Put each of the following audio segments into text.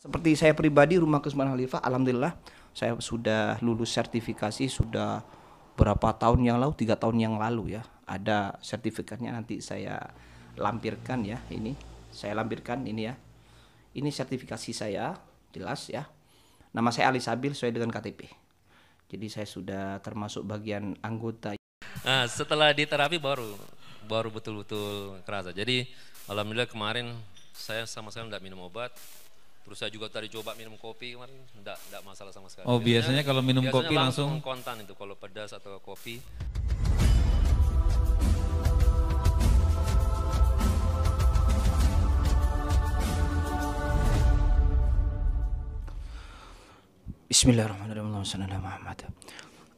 Seperti saya pribadi Rumah Kesuburan Khalifah, alhamdulillah saya sudah lulus sertifikasi sudah berapa tahun yang lalu, 3 tahun yang lalu ya. Ada sertifikatnya nanti saya lampirkan ya ini. Saya lampirkan ini ya. Ini sertifikasi saya, jelas ya. Nama saya Ali Sabil sesuai dengan KTP. Jadi saya sudah termasuk bagian anggota. Nah, setelah diterapi baru betul-betul kerasa. Jadi alhamdulillah kemarin saya sama sekali enggak minum obat. Terus saya juga tadi coba minum kopi kemarin, enggak masalah sama sekali. Oh, biasanya kalau minum kopi langsung kontan itu kalau pedas atau kopi. Bismillahirrahmanirrahim.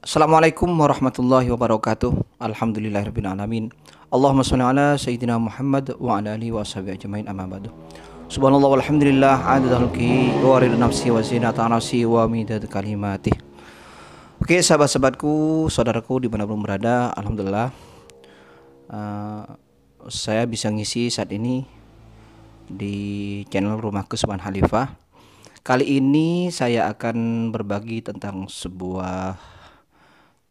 Assalamualaikum warahmatullahi wabarakatuh. Alhamdulillahirabbil alamin. Allahumma shalli ala sayyidina Muhammad wa ala alihi washabihi ajmain, amma ba'du. Subhanallah walhamdulillah adada khalqihi wa ridha nafsi wa zinata nafsi wa midad kalimatih. Oke, sahabat-sahabatku, saudaraku dimanapun berada, alhamdulillah saya bisa ngisi saat ini di channel Rumah Kesuburan Khalifah. Kali ini saya akan berbagi tentang sebuah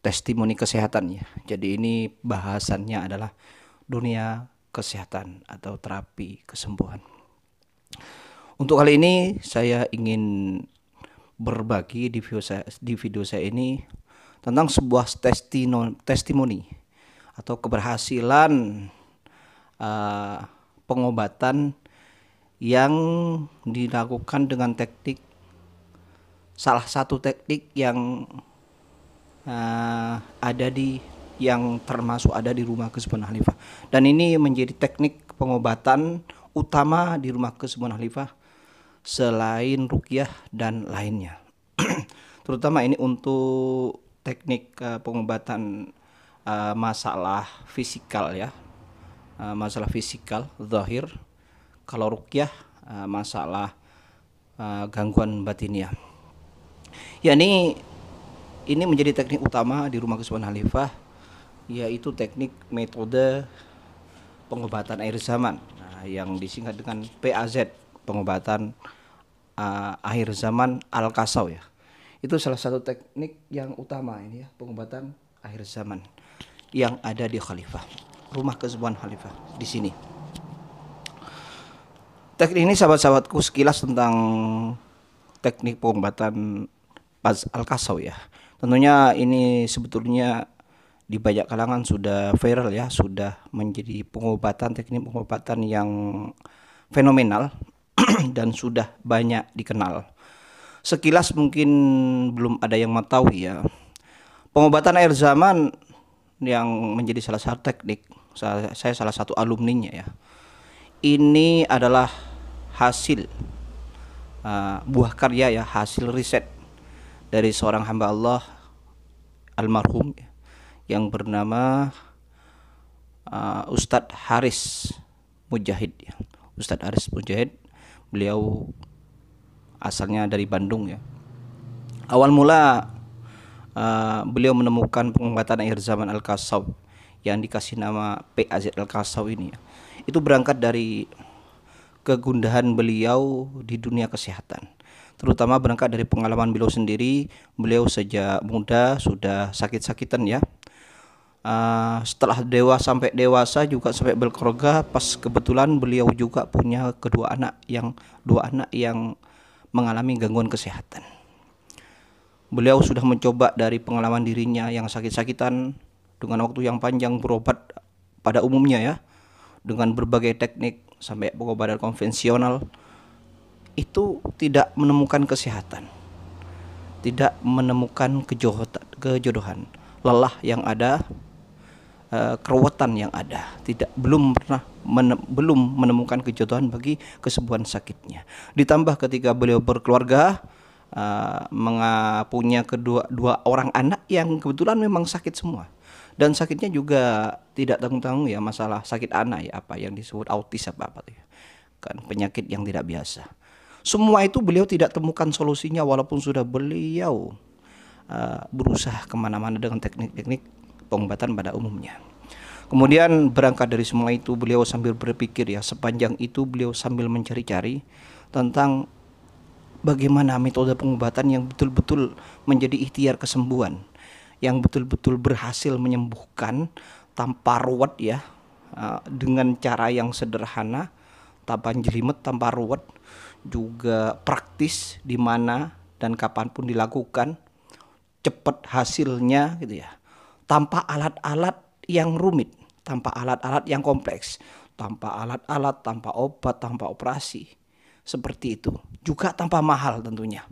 testimoni kesehatan ya. Jadi ini bahasannya adalah dunia kesehatan atau terapi kesembuhan. Untuk kali ini saya ingin berbagi di video saya ini tentang sebuah testimoni atau keberhasilan pengobatan yang dilakukan dengan salah satu teknik yang termasuk ada di Rumah Kesuburan Khalifah, dan ini menjadi teknik pengobatan utama di Rumah Kesuburan Khalifah selain ruqyah dan lainnya. Terutama ini untuk teknik pengobatan masalah fisikal ya, masalah fisikal zahir. Kalau ruqyah masalah gangguan batiniah. Ya, ini menjadi teknik utama di Rumah Kesuburan Khalifah, yaitu teknik metode pengobatan akhir zaman, yang disingkat dengan PAZ, pengobatan akhir zaman Al-Qasaw ya. Itu salah satu teknik yang utama ini ya, pengobatan akhir zaman yang ada di Khalifah, Rumah Kesuburan Khalifah di sini. Teknik ini sahabat-sahabatku sekilas tentang teknik pengobatan Al-Qasaw ya. Tentunya ini sebetulnya di banyak kalangan sudah viral ya, sudah menjadi teknik pengobatan yang fenomenal dan sudah banyak dikenal. Sekilas mungkin belum ada yang mengetahui ya. Pengobatan akhir zaman yang menjadi salah satu teknik, saya salah satu alumninya ya. Ini adalah hasil buah karya ya, hasil riset dari seorang hamba Allah almarhum yang bernama Ustadz Haris Mujahid ya. Ustadz Haris Mujahid, beliau asalnya dari Bandung ya. Awal mula beliau menemukan pengobatan akhir zaman Al-Qasaw yang dikasih nama PAZ Al-Qasaw ini ya. Itu berangkat dari kegundahan beliau di dunia kesehatan, terutama berangkat dari pengalaman beliau sendiri. Beliau sejak muda sudah sakit-sakitan ya. Setelah sampai dewasa juga sampai berkeluarga, pas kebetulan beliau juga punya dua anak yang mengalami gangguan kesehatan. Beliau sudah mencoba dari pengalaman dirinya yang sakit-sakitan dengan waktu yang panjang berobat pada umumnya ya, dengan berbagai teknik sampai pengobatan konvensional, itu tidak menemukan kesehatan, tidak menemukan kejodohan, lelah yang ada, keruwetan yang ada, belum menemukan kejodohan bagi kesembuhan sakitnya. Ditambah ketika beliau berkeluarga, punya dua orang anak yang kebetulan memang sakit semua, dan sakitnya juga tidak tanggung-tanggung ya, masalah sakit anak ya, apa yang disebut autis apa ya, kan penyakit yang tidak biasa. Semua itu beliau tidak temukan solusinya, walaupun sudah beliau berusaha kemana-mana dengan teknik-teknik pengobatan pada umumnya. Kemudian berangkat dari semua itu, beliau sambil berpikir ya, sepanjang itu beliau sambil mencari-cari tentang bagaimana metode pengobatan yang betul-betul menjadi ikhtiar kesembuhan, yang betul-betul berhasil menyembuhkan tanpa ruwet ya, dengan cara yang sederhana, tanpa jelimet, tanpa ruwet, juga praktis di mana dan kapanpun dilakukan, cepat hasilnya gitu ya, tanpa alat-alat yang rumit, tanpa alat-alat yang kompleks, tanpa alat-alat, tanpa obat, tanpa operasi, seperti itu. Juga tanpa mahal tentunya.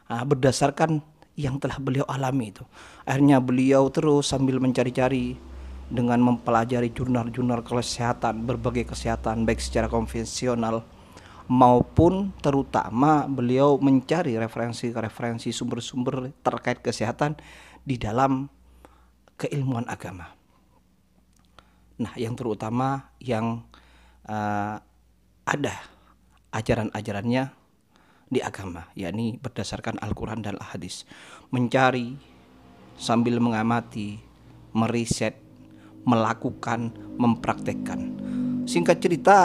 Berdasarkan yang telah beliau alami itu. Akhirnya beliau terus sambil mencari-cari dengan mempelajari jurnal-jurnal kesehatan, berbagai kesehatan baik secara konvensional maupun terutama beliau mencari referensi sumber-sumber terkait kesehatan di dalam keilmuan agama. Nah, yang terutama yang ada ajaran-ajarannya di agama, yakni berdasarkan Al-Quran dan Al-Hadis. Mencari sambil mengamati, meriset, melakukan, mempraktekkan. Singkat cerita,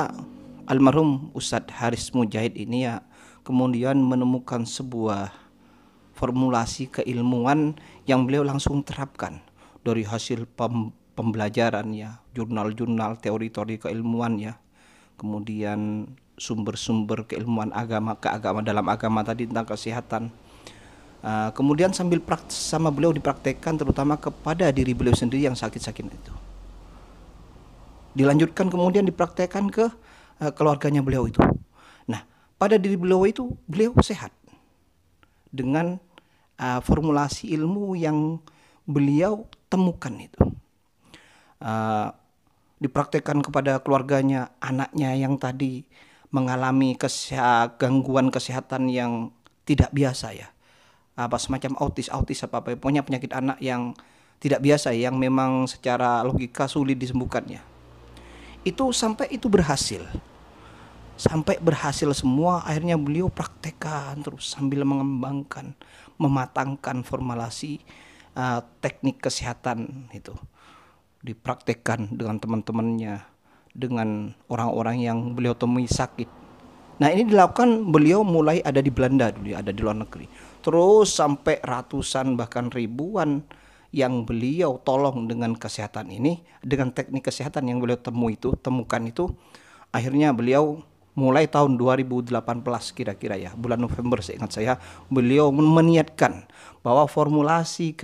almarhum Ustadz Haris Mujahid ini ya kemudian menemukan sebuah formulasi keilmuan yang beliau langsung terapkan dari hasil pembelajaran ya, jurnal-jurnal, teori-teori keilmuan ya, kemudian sumber-sumber keilmuan keagama dalam agama tadi tentang kesehatan. Kemudian sambil sama beliau dipraktekkan terutama kepada diri beliau sendiri yang sakit-sakit itu. Dilanjutkan kemudian dipraktekkan ke keluarganya beliau itu. Nah, pada diri beliau itu beliau sehat dengan formulasi ilmu yang beliau temukan itu. Dipraktekkan kepada keluarganya, anaknya yang tadi mengalami gangguan kesehatan yang tidak biasa ya, semacam autis apa punya penyakit anak yang tidak biasa, yang memang secara logika sulit disembuhkannya. Itu sampai itu berhasil semua. Akhirnya beliau praktekkan terus sambil mengembangkan, mematangkan formulasi teknik kesehatan itu, dipraktekkan dengan teman-temannya, dengan orang-orang yang beliau temui sakit. Nah, ini dilakukan beliau mulai ada di Belanda dulu, ada di luar negeri, terus sampai ratusan bahkan ribuan yang beliau tolong dengan kesehatan ini, dengan teknik kesehatan yang beliau temukan itu. Akhirnya beliau mulai tahun 2018 kira-kira ya, bulan November seingat saya, beliau meniatkan bahwa formulasi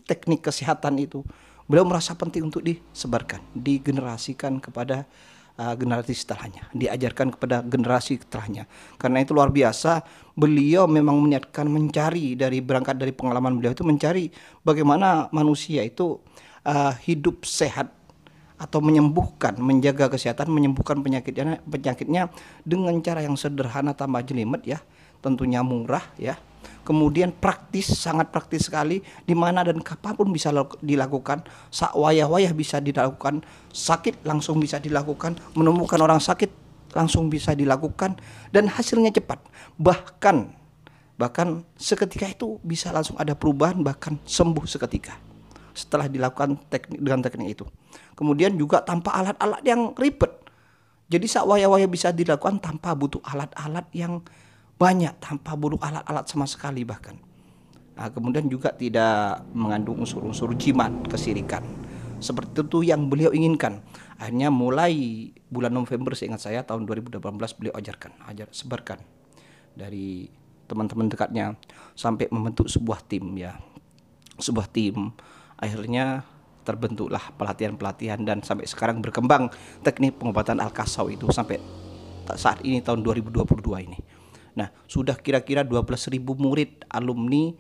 teknik kesehatan itu beliau merasa penting untuk disebarkan, digenerasikan kepada generasi setelahnya, diajarkan kepada generasi setelahnya. Karena itu luar biasa, beliau memang meniatkan berangkat dari pengalaman beliau itu mencari bagaimana manusia itu hidup sehat atau menjaga kesehatan, menyembuhkan penyakitnya dengan cara yang sederhana tanpa jelimet ya, tentunya murah ya. Kemudian sangat praktis sekali, di mana dan kapanpun bisa dilakukan, wayah bisa dilakukan, sakit langsung bisa dilakukan, menemukan orang sakit langsung bisa dilakukan, dan hasilnya cepat. Bahkan seketika itu bisa langsung ada perubahan, bahkan sembuh seketika setelah dilakukan dengan teknik itu. Kemudian juga tanpa alat-alat yang ribet. Jadi wayah bisa dilakukan tanpa butuh alat-alat yang banyak, tanpa butuh alat-alat sama sekali bahkan. Kemudian juga tidak mengandung unsur-unsur jimat, kesirikan. Seperti itu yang beliau inginkan. Akhirnya mulai bulan November seingat saya tahun 2018 beliau sebarkan dari teman-teman dekatnya sampai membentuk sebuah tim ya. Sebuah tim. Akhirnya terbentuklah pelatihan-pelatihan dan sampai sekarang berkembang teknik pengobatan Al-Kasau itu sampai saat ini tahun 2022 ini. Nah, sudah kira-kira 12.000 murid alumni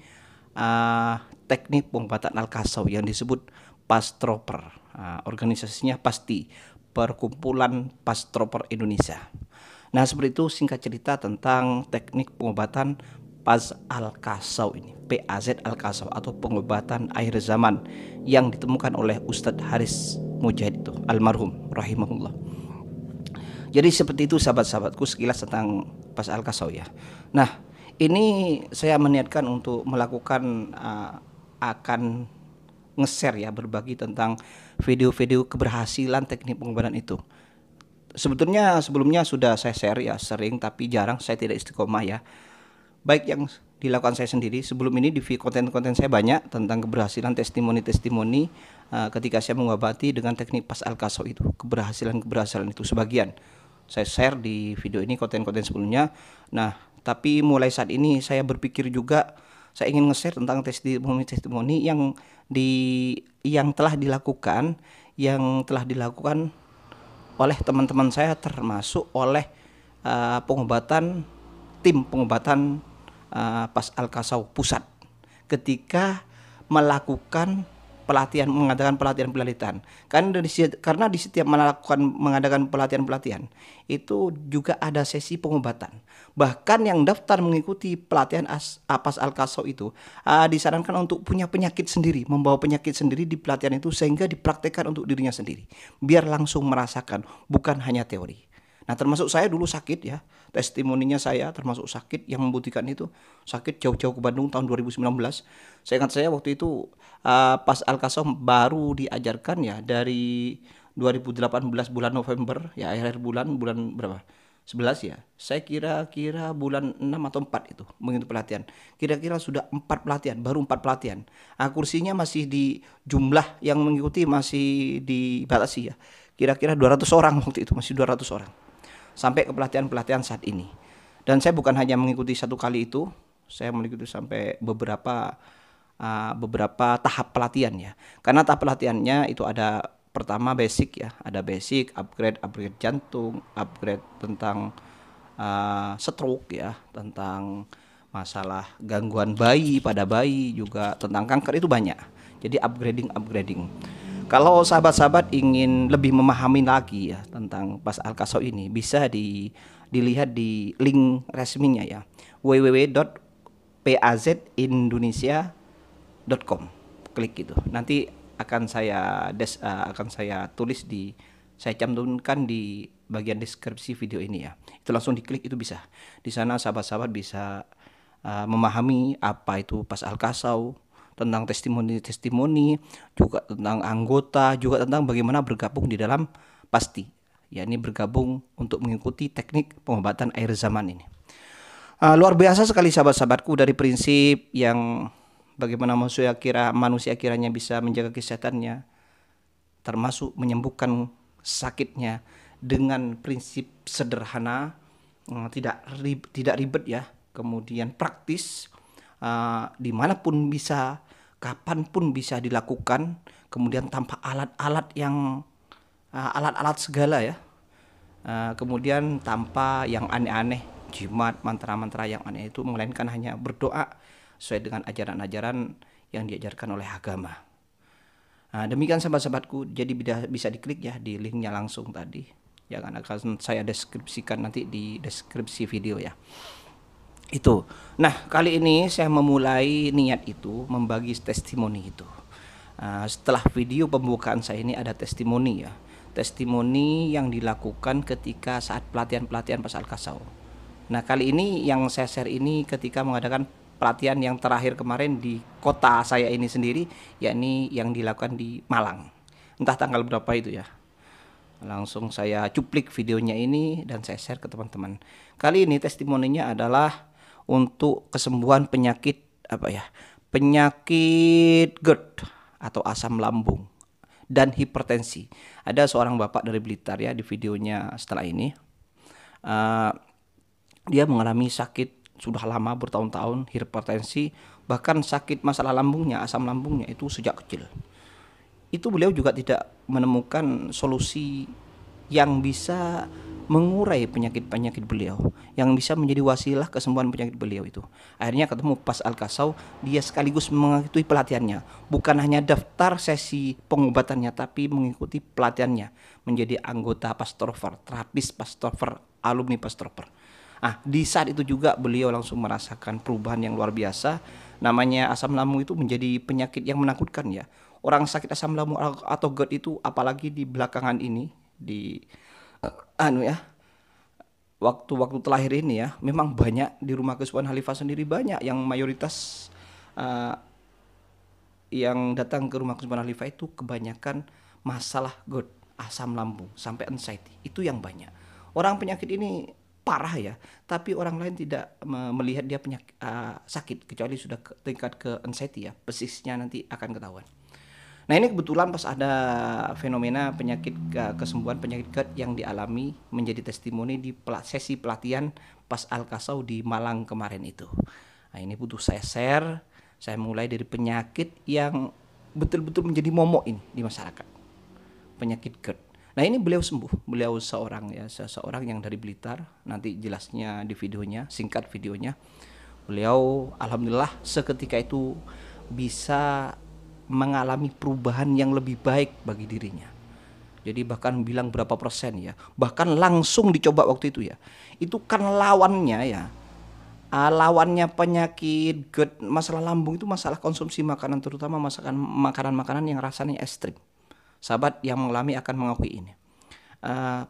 teknik pengobatan Al-Kasau yang disebut Pastroper. Organisasinya pasti Perkumpulan Pastroper Indonesia. Nah, seperti itu singkat cerita tentang teknik pengobatan PAZ Al-Kasau ini, PAZ Al-Kasau atau pengobatan akhir zaman yang ditemukan oleh Ustadz Haris Mujahid itu, almarhum rahimahullah. Jadi seperti itu sahabat-sahabatku sekilas tentang PAZ Al-Kasau ya. Nah, ini saya meniatkan untuk melakukan akan nge-share ya, berbagi tentang video-video keberhasilan teknik pengobatan itu. Sebetulnya sebelumnya sudah saya share ya, sering tapi jarang, saya tidak istiqomah ya. baik yang dilakukan saya sendiri. Sebelum ini di konten-konten saya banyak tentang keberhasilan testimoni-testimoni ketika saya mengobati dengan teknik pas al-kasau itu, keberhasilan itu sebagian saya share di video ini, konten-konten sebelumnya. Nah, tapi mulai saat ini saya berpikir juga saya ingin nge-share tentang testimoni-testimoni yang telah dilakukan oleh teman-teman saya, termasuk oleh tim pengobatan pas al-kasau pusat ketika mengadakan pelatihan. Karena di setiap mengadakan pelatihan itu juga ada sesi pengobatan. Bahkan yang daftar mengikuti pelatihan pas al-kasau itu disarankan untuk punya penyakit sendiri, membawa penyakit sendiri di pelatihan itu sehingga dipraktekkan untuk dirinya sendiri, biar langsung merasakan, bukan hanya teori. Nah, termasuk saya dulu sakit ya. Testimoninya saya termasuk sakit yang membuktikan itu. Sakit jauh-jauh ke Bandung tahun 2019. Saya ingat saya waktu itu pas al-kasau baru diajarkan ya dari 2018 bulan November ya, akhir bulan berapa? 11 ya. Saya kira bulan 6 atau 4 itu mengikuti pelatihan. Kira-kira sudah 4 pelatihan, baru 4 pelatihan. Kursinya masih di jumlah yang mengikuti masih dibatasi ya. Kira-kira 200 orang waktu itu, masih 200 orang. Sampai ke pelatihan-pelatihan saat ini. Dan saya bukan hanya mengikuti satu kali itu, saya mengikuti sampai beberapa tahap pelatihan ya. Karena tahap pelatihannya itu ada pertama basic ya, ada basic, upgrade jantung, upgrade tentang stroke ya, tentang masalah gangguan pada bayi, juga tentang kanker, itu banyak. Jadi upgrading. Kalau sahabat-sahabat ingin lebih memahami lagi ya tentang pas al-kasau ini, bisa dilihat di link resminya ya, www.pazindonesia.com. Klik itu. Nanti akan saya tulis saya cantumkan di bagian deskripsi video ini ya. Itu langsung diklik, itu bisa. Di sana sahabat-sahabat bisa memahami apa itu pas al-kasau, tentang testimoni, juga tentang anggota, juga tentang bagaimana bergabung di dalam pasti, yakni bergabung untuk mengikuti teknik pengobatan akhir zaman ini. Luar biasa sekali sahabat-sahabatku, dari prinsip yang bagaimana manusia kiranya bisa menjaga kesehatannya, termasuk menyembuhkan sakitnya dengan prinsip sederhana, tidak ribet ya, kemudian praktis, dimanapun bisa, kapanpun bisa dilakukan, kemudian tanpa alat-alat segala ya, kemudian tanpa yang aneh-aneh, jimat, mantra-mantra yang aneh itu, melainkan hanya berdoa sesuai dengan ajaran-ajaran yang diajarkan oleh agama. Demikian sahabat-sahabatku, jadi bisa diklik ya di linknya langsung tadi, yang akan saya deskripsikan nanti di deskripsi video ya. Itu. Nah, kali ini saya memulai niat itu membagi testimoni itu. Setelah video pembukaan saya ini ada testimoni ya. Testimoni yang dilakukan ketika saat pelatihan pas al-kasau. Nah, kali ini yang saya share ini ketika mengadakan pelatihan yang terakhir kemarin di kota saya ini sendiri, yakni yang dilakukan di Malang. Entah tanggal berapa itu ya. Langsung saya cuplik videonya ini dan saya share ke teman-teman. Kali ini testimoninya adalah untuk kesembuhan penyakit GERD atau asam lambung dan hipertensi. Ada seorang bapak dari Blitar ya di videonya setelah ini. Dia mengalami sakit sudah lama, bertahun-tahun, hipertensi, bahkan sakit masalah lambungnya, asam lambungnya itu sejak kecil. Itu beliau juga tidak menemukan solusi yang bisa mengurai penyakit-penyakit beliau, yang bisa menjadi wasilah kesembuhan penyakit beliau itu. Akhirnya ketemu pas al-kasau, dia sekaligus mengikuti pelatihannya, bukan hanya daftar sesi pengobatannya, tapi mengikuti pelatihannya menjadi anggota Pastorfer, terapis Pastorfer, alumni Pastorfer. Di saat itu juga beliau langsung merasakan perubahan yang luar biasa. Namanya asam lambung itu menjadi penyakit yang menakutkan ya. Orang sakit asam lambung atau GERD itu, apalagi di belakangan ini, di waktu-waktu terakhir ini ya, memang banyak di Rumah Kesembuhan Khalifah sendiri, banyak yang mayoritas yang datang ke Rumah Kesembuhan Khalifah itu kebanyakan masalah GERD, asam lambung, sampai anxiety, itu yang banyak. Orang penyakit ini parah ya, tapi orang lain tidak melihat dia sakit kecuali sudah tingkat ke anxiety ya, persisnya nanti akan ketahuan. Nah ini kebetulan pas ada fenomena penyakit kesembuhan penyakit GERD yang dialami menjadi testimoni di sesi pelatihan pas Al-Kasau di Malang kemarin itu. Nah ini butuh saya share, saya mulai dari penyakit yang betul-betul menjadi momok ini di masyarakat, penyakit GERD. Nah ini beliau sembuh, beliau seseorang yang dari Blitar, nanti jelasnya di videonya, singkat videonya. Beliau alhamdulillah seketika itu bisa mengalami perubahan yang lebih baik bagi dirinya. Jadi bahkan bilang berapa persen ya, bahkan langsung dicoba waktu itu ya. Itu kan lawannya ya, lawannya penyakit GERD, masalah lambung itu masalah konsumsi makanan, terutama makanan-makanan yang rasanya ekstrim. Sahabat yang mengalami akan mengakui ini.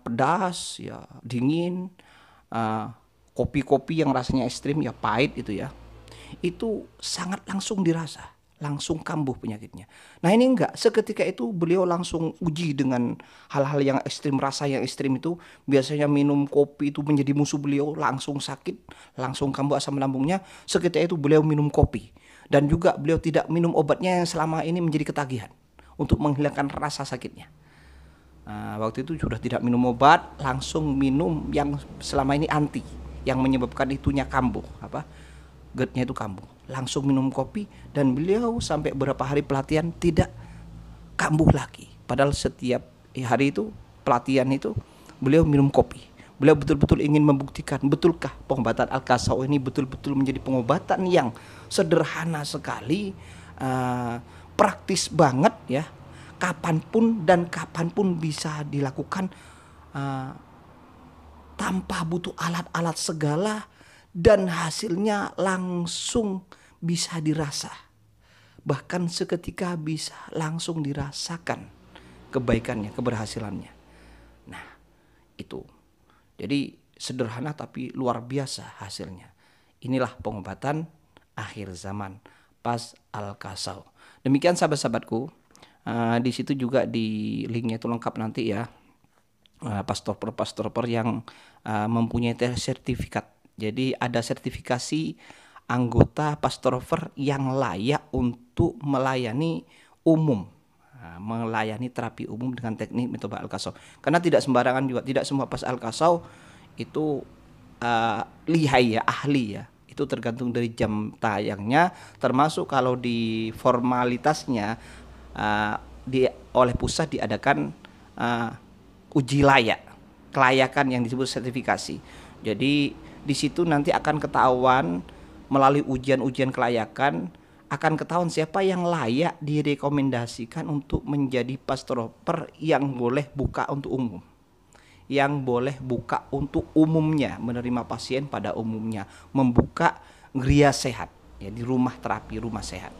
Pedas, ya dingin, kopi-kopi yang rasanya ekstrim, ya pahit itu ya. Itu sangat langsung dirasa, langsung kambuh penyakitnya. Nah ini enggak, seketika itu beliau langsung uji dengan hal-hal yang ekstrim, rasa yang ekstrim itu. Biasanya minum kopi itu menjadi musuh beliau, langsung sakit, langsung kambuh asam lambungnya. Seketika itu beliau minum kopi. Dan juga beliau tidak minum obatnya yang selama ini menjadi ketagihan, untuk menghilangkan rasa sakitnya. Waktu itu sudah tidak minum obat, langsung minum yang selama ini anti, yang menyebabkan itunya kambuh, GERD-nya itu kambuh. Langsung minum kopi dan beliau sampai beberapa hari pelatihan tidak kambuh lagi. Padahal setiap hari itu pelatihan itu beliau minum kopi. Beliau betul-betul ingin membuktikan betulkah pengobatan Al-Kasau ini betul-betul menjadi pengobatan yang sederhana sekali, praktis banget ya, kapanpun bisa dilakukan, tanpa butuh alat-alat segala, dan hasilnya langsung bisa dirasa, bahkan seketika bisa langsung dirasakan kebaikannya, keberhasilannya. Nah itu jadi sederhana tapi luar biasa hasilnya. Inilah pengobatan akhir zaman pas Al-Kasau. Demikian sahabat-sahabatku, di situ juga di linknya itu lengkap nanti ya, pastor yang mempunyai sertifikat. Jadi ada sertifikasi anggota Pastor yang layak untuk melayani umum, melayani terapi umum dengan teknik metode Al-Kasau. Karena tidak sembarangan juga, tidak semua pas Al-Kasau itu lihai ya, ahli ya. Itu tergantung dari jam tayangnya, termasuk kalau di formalitasnya oleh pusat diadakan uji kelayakan yang disebut sertifikasi. Jadi di situ nanti akan ketahuan melalui ujian kelayakan, akan ketahuan siapa yang layak direkomendasikan untuk menjadi pastor yang boleh buka untuk umum, yang boleh buka untuk umumnya, menerima pasien pada umumnya, membuka geria sehat ya, di rumah terapi, rumah sehat.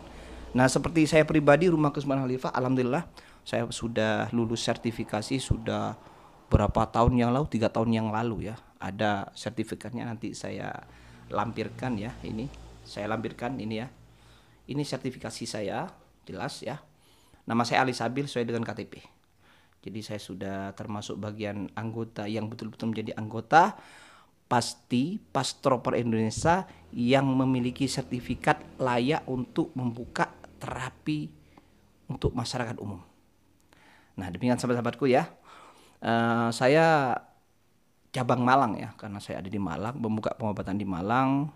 Nah seperti saya pribadi, Rumah Kesembuhan Khalifah, alhamdulillah saya sudah lulus sertifikasi sudah berapa tahun yang lalu, 3 tahun yang lalu ya. Ada sertifikatnya, nanti saya lampirkan ya, ini saya lampirkan ini ya. Ini sertifikasi saya, jelas ya. Nama saya Ali Sabil sesuai dengan KTP. Jadi saya sudah termasuk bagian anggota yang betul-betul menjadi anggota pasti Pastor Indonesia yang memiliki sertifikat layak untuk membuka terapi untuk masyarakat umum. Nah demikian sahabat-sahabatku ya, saya cabang Malang ya, karena saya ada di Malang, membuka pengobatan di Malang.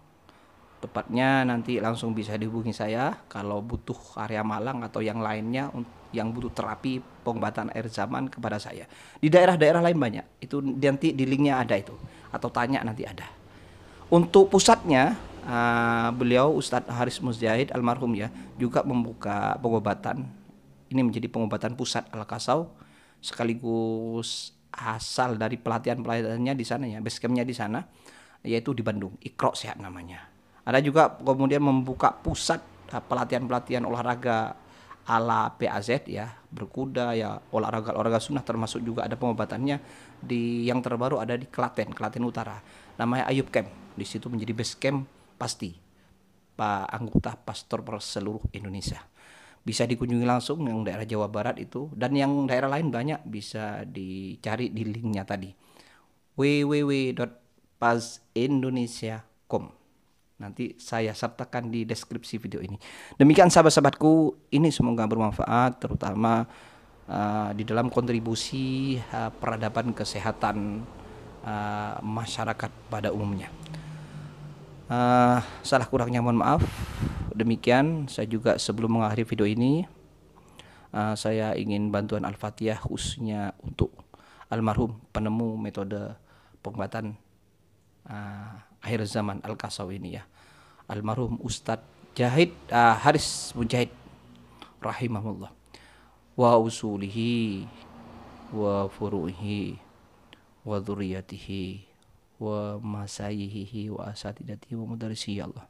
Tepatnya nanti langsung bisa dihubungi saya kalau butuh area Malang atau yang lainnya yang butuh terapi pengobatan akhir zaman kepada saya. Di daerah-daerah lain banyak, itu nanti di linknya ada itu, atau tanya nanti ada. Untuk pusatnya beliau Ustadz Haris Muzjahid almarhum ya, juga membuka pengobatan. Ini menjadi pengobatan pusat Al-Kasau, sekaligus asal dari pelatihannya di sana ya, basecampnya di sana, yaitu di Bandung, Iqra Sehat namanya. Ada juga kemudian membuka pusat pelatihan olahraga ala PAZ ya, berkuda ya, olahraga sunnah, termasuk juga ada pengobatannya di yang terbaru ada di Klaten Utara, namanya Ayub Camp. Di situ menjadi base camp pasti Pak anggota pastor per seluruh Indonesia. Bisa dikunjungi langsung yang daerah Jawa Barat itu, dan yang daerah lain banyak bisa dicari di linknya tadi, www pazindonesia.com. Nanti saya sertakan di deskripsi video ini. Demikian sahabat-sahabatku, ini semoga bermanfaat terutama di dalam kontribusi peradaban kesehatan masyarakat pada umumnya. Salah kurangnya mohon maaf. Demikian saya juga sebelum mengakhiri video ini saya ingin bantuan Al-Fatihah khususnya untuk almarhum penemu metode pengobatan akhir zaman Al-Qasawi ini ya, almarhum Ustadz Jahid Haris Mujahid rahimahullah, wa usulihi wa furu'ihi wa dzurriyyatihi wa masayihihi wa asatidatihi wa mudarrisihi Allah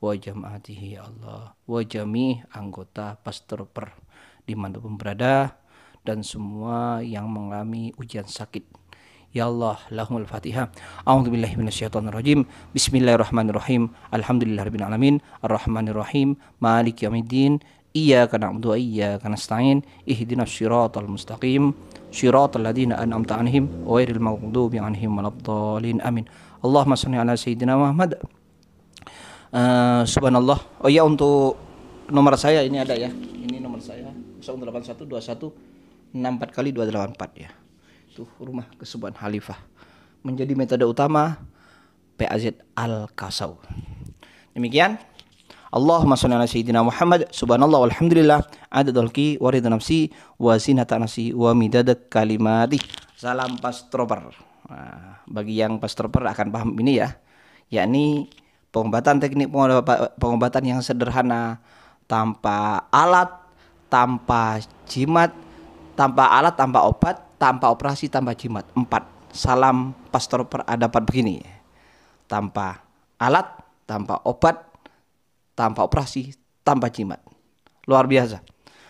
wa jamaatihi Allah wa jami' anggota pastorper dimanapun berada dan semua yang mengalami ujian sakit. Ya Allah, lahumul Fatihah. A'udzubillahi minasyaitonirrajim. Bismillahirrahmanirrahim. Alhamdulillahirabbil alamin. Arrahmanirrahim. Maliki yaumiddin. Iyyaka na'budu wa iyyaka nasta'in. Ihdinas shiratal mustaqim. Shiratal ladzina an'amta 'alaihim ghairil maghdubi 'alaihim waladdallin. Amin. Allahumma shalli ala sayyidina Muhammad. Subhanallah. Oh ya, untuk nomor saya ini ada ya. Ini nomor saya 08121 64 kali 284 ya. Itu rumah kesubuhan Khalifah. Menjadi metode utama PAZ Al-Qasaw. Demikian. Allahumma shalli ala sayyidina Muhammad. Subhanallah walhamdulillah adadul ki wa ridha nafsi wa zinata nafsi wa midada kalimati. Salam pastroper. Nah, bagi yang pastroper akan paham ini ya. Yakni pengobatan, teknik pengobatan yang sederhana, tanpa alat, tanpa jimat, tanpa alat, tanpa obat, tanpa operasi, tanpa jimat. 4. Salam pastor peradaban begini. Tanpa alat, tanpa obat, tanpa operasi, tanpa jimat. Luar biasa.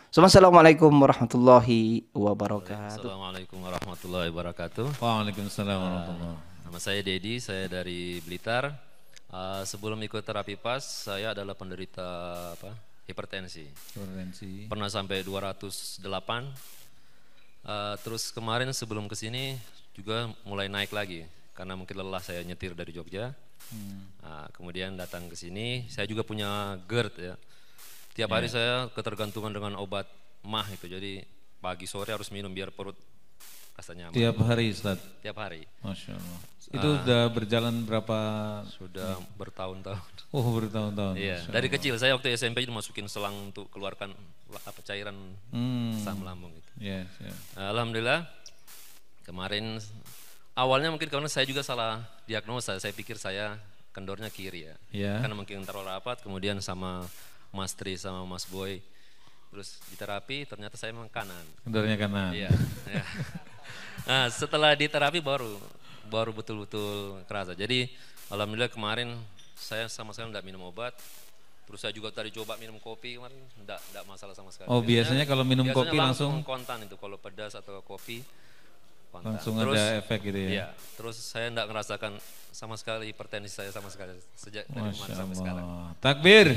Assalamualaikum warahmatullahi wabarakatuh. Assalamualaikum warahmatullahi wabarakatuh. Waalaikumsalam warahmatullahi. Nama saya Dedi, saya dari Blitar. Sebelum ikut terapi PAS, saya adalah penderita hipertensi. Pernah sampai 208. Terus kemarin sebelum kesini juga mulai naik lagi karena mungkin lelah saya nyetir dari Jogja. Kemudian datang ke sini, saya juga punya GERD ya. Tiap hari saya ketergantungan dengan obat mah itu, jadi pagi sore harus minum biar perut rasanya aman. Tiap hari Ustaz? Tiap hari. Masya Allah. Itu sudah berjalan berapa? Sudah bertahun-tahun. Oh, bertahun-tahun. Iya, dari kecil saya waktu SMP itu masukin selang untuk keluarkan cairan asam lambung itu. Yes, yes. Alhamdulillah kemarin awalnya mungkin karena saya juga salah diagnosa, saya pikir saya kendornya kiri ya. Yeah. Karena mungkin terlalu rapat, kemudian sama Mas Tri sama Mas Boy terus di terapi ternyata saya memang kanan. Kendornya kanan. Iya. Ya. Nah, setelah di terapi baru betul-betul kerasa. Jadi alhamdulillah kemarin saya sama sekali enggak minum obat. Terus saya juga tadi coba minum kopi kemarin, enggak masalah sama sekali. Oh, biasanya kalau minum kopi langsung kontan itu, kalau pedas atau kopi kontan. Langsung terus, ada efek gitu ya. Iya, terus saya enggak merasakan sama sekali hipertensi saya sama sekali sejak dari kemarin sampai sekarang. Takbir.